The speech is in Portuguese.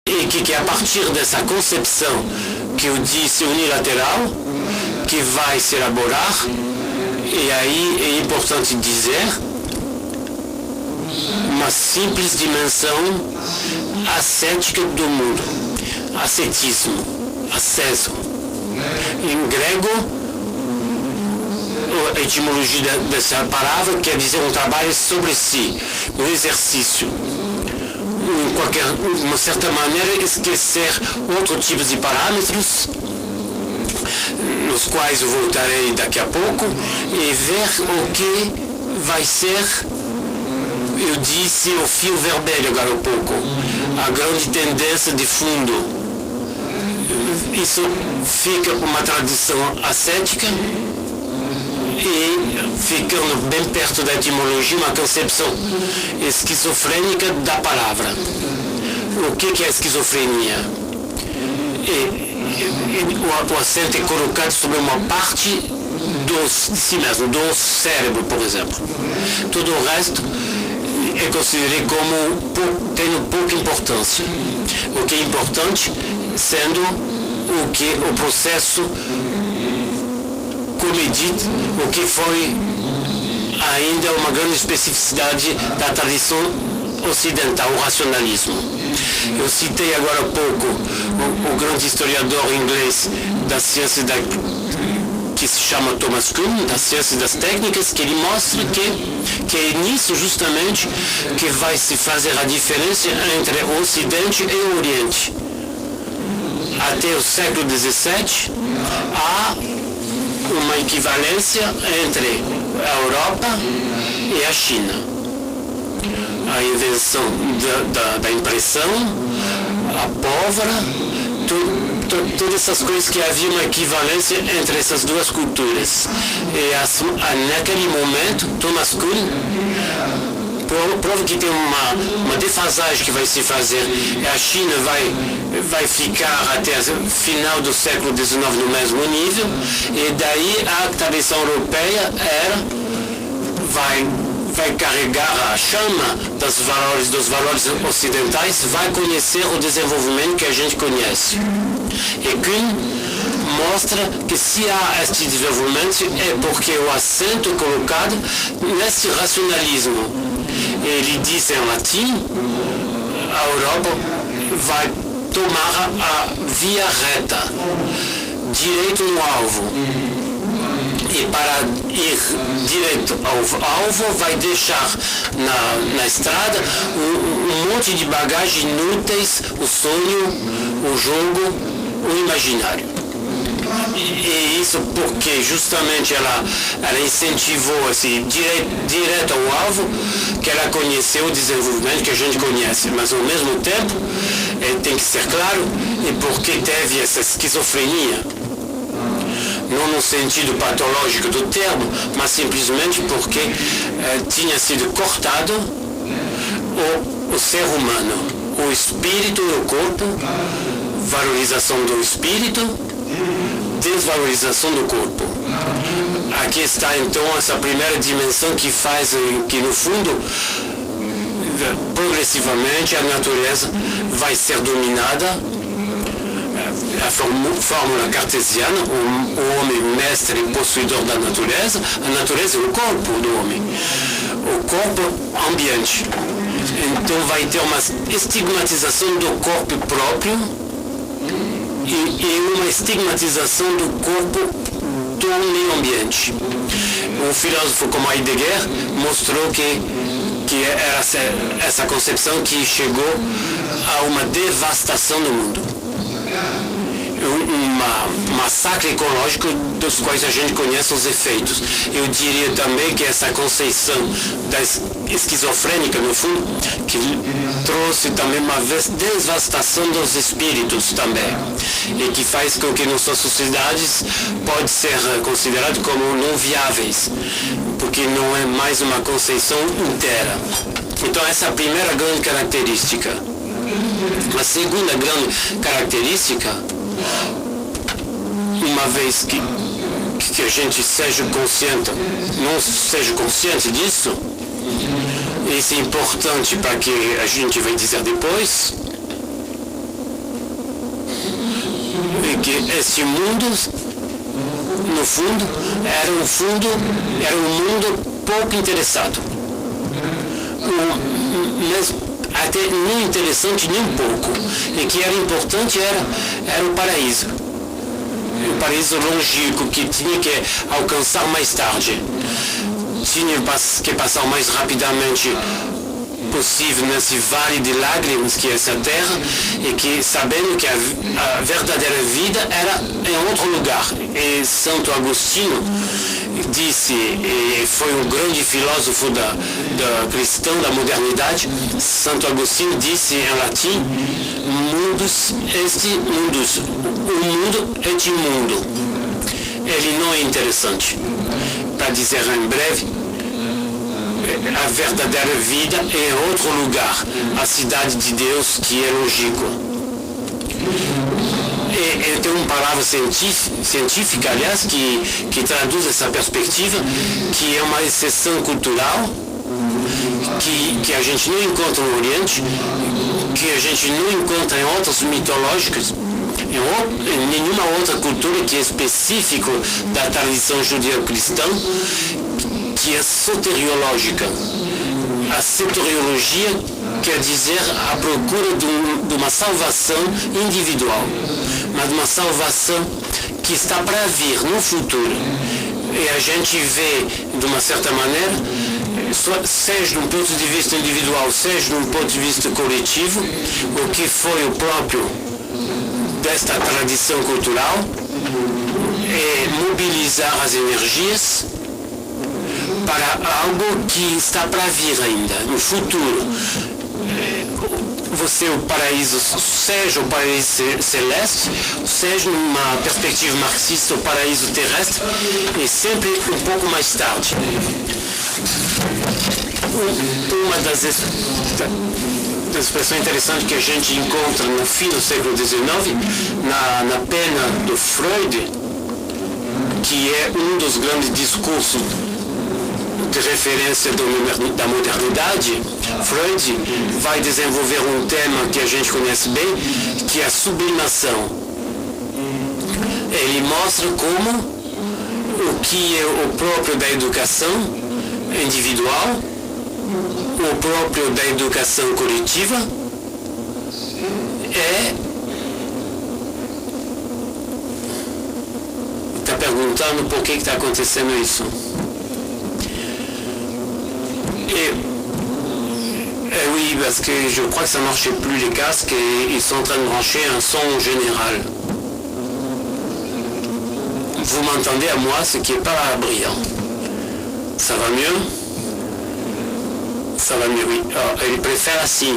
E que é a partir dessa concepção que eu disse unilateral, que vai se elaborar, e aí é importante dizer, uma simples dimensão ascética do mundo, ascetismo, asceso. Em grego, a etimologia dessa palavra quer dizer um trabalho sobre si, um exercício. De uma certa maneira, esquecer outros tipos de parâmetros, nos quais eu voltarei daqui a pouco, e ver o que vai ser, eu disse, o fio vermelho agora há pouco, a grande tendência de fundo. Isso fica uma tradição ascética e ficando bem perto da etimologia, uma concepção esquizofrênica da palavra. O que é a esquizofrenia? O acento é colocado sobre uma parte de si mesmo, do cérebro, por exemplo. Todo o resto é considerado como tendo pouca importância. O que é importante sendo o processo comedito, o que foi ainda uma grande especificidade da tradição ocidental, o racionalismo. Eu citei agora há pouco o grande historiador inglês da ciência que se chama Thomas Kuhn, da ciência das técnicas, que ele mostra que é nisso justamente que vai se fazer a diferença entre o Ocidente e o Oriente. Até o século XVII, há uma equivalência entre a Europa e a China. A invenção da impressão, a pólvora, todas essas coisas que havia uma equivalência entre essas duas culturas. E naquele momento, Thomas Kuhn prova que tem uma defasagem que vai se fazer. A China vai ficar até o final do século XIX no mesmo nível, e daí a tradição europeia vai carregar a chama dos valores ocidentais, vai conhecer o desenvolvimento que a gente conhece. E Kuhn mostra que se há este desenvolvimento é porque o acento é colocado nesse racionalismo. Ele diz em latim, a Europa vai tomar a via reta, direito no alvo. E para ir direto ao alvo, vai deixar na estrada um monte de bagagens inúteis, o sonho, o jogo, o imaginário. E isso porque justamente ela incentivou assim, direto ao alvo, que ela conheceu o desenvolvimento que a gente conhece, mas ao mesmo tempo tem que ser claro, e porque teve essa esquizofrenia, não no sentido patológico do termo, mas simplesmente porque tinha sido cortado o ser humano, o espírito e o corpo, valorização do espírito, desvalorização do corpo. Aqui está então essa primeira dimensão que faz que no fundo progressivamente a natureza vai ser dominada. A fórmula cartesiana, o homem mestre e possuidor da natureza, a natureza é o corpo do homem, o corpo ambiente. Então vai ter uma estigmatização do corpo próprio e uma estigmatização do corpo do meio ambiente. Um filósofo como Heidegger mostrou que era essa concepção que chegou a uma devastação do mundo. Um massacre ecológico dos quais a gente conhece os efeitos. Eu diria também que essa concepção da esquizofrênica, no fundo, que trouxe também uma devastação dos espíritos também, e que faz com que nossas sociedades pode ser consideradas como não viáveis, porque não é mais uma concepção inteira. Então essa é a primeira grande característica. A segunda grande característica, uma vez que a gente seja consciente, não seja consciente disso, isso é importante para que a gente vai dizer depois, que esse mundo, no fundo, era um mundo pouco interessado. Mas até nem interessante nem um pouco. E que era importante era o paraíso. O paraíso longínquo que tinha que alcançar mais tarde. Tinha que passar o mais rapidamente possível nesse vale de lágrimas que é essa terra, e que sabendo que a verdadeira vida era em outro lugar. E Santo Agostinho disse, e foi um grande filósofo da cristão da modernidade, Santo Agostinho disse em latim: mundus est mundus, o mundo é mundo. Ele não é interessante. Para dizer em breve, a verdadeira vida é em outro lugar, a cidade de Deus, que é lógico. E tem uma palavra científica, aliás, que traduz essa perspectiva, que é uma exceção cultural, que a gente não encontra no Oriente, que a gente não encontra em outros mitológicos, em nenhuma outra cultura que é específico da tradição judeu-cristã, que é soteriológica. A soteriologia quer dizer a procura de uma salvação individual, mas de uma salvação que está para vir no futuro. E a gente vê, de uma certa maneira, seja de um ponto de vista individual, seja de um ponto de vista coletivo, o que foi o próprio desta tradição cultural é mobilizar as energias para algo que está para vir ainda, no futuro. Você, o paraíso, seja o paraíso celeste, seja numa perspectiva marxista, o paraíso terrestre, e sempre um pouco mais tarde. Uma das expressões interessantes que a gente encontra no fim do século XIX, na pena do Freud, que é um dos grandes discursos de referência da modernidade, Freud vai desenvolver um tema que a gente conhece bem, que é a sublimação. Ele mostra como o que é o próprio da educação individual, o próprio da educação coletiva, está perguntando por que está acontecendo isso. Oui, parce que je crois que ça ne marchait plus les casques et ils sont en train de brancher un son général. Vous m'entendez à moi, ce qui n'est pas brillant. Ça va mieux? Ça va mieux, oui. Alors, il préfère assis.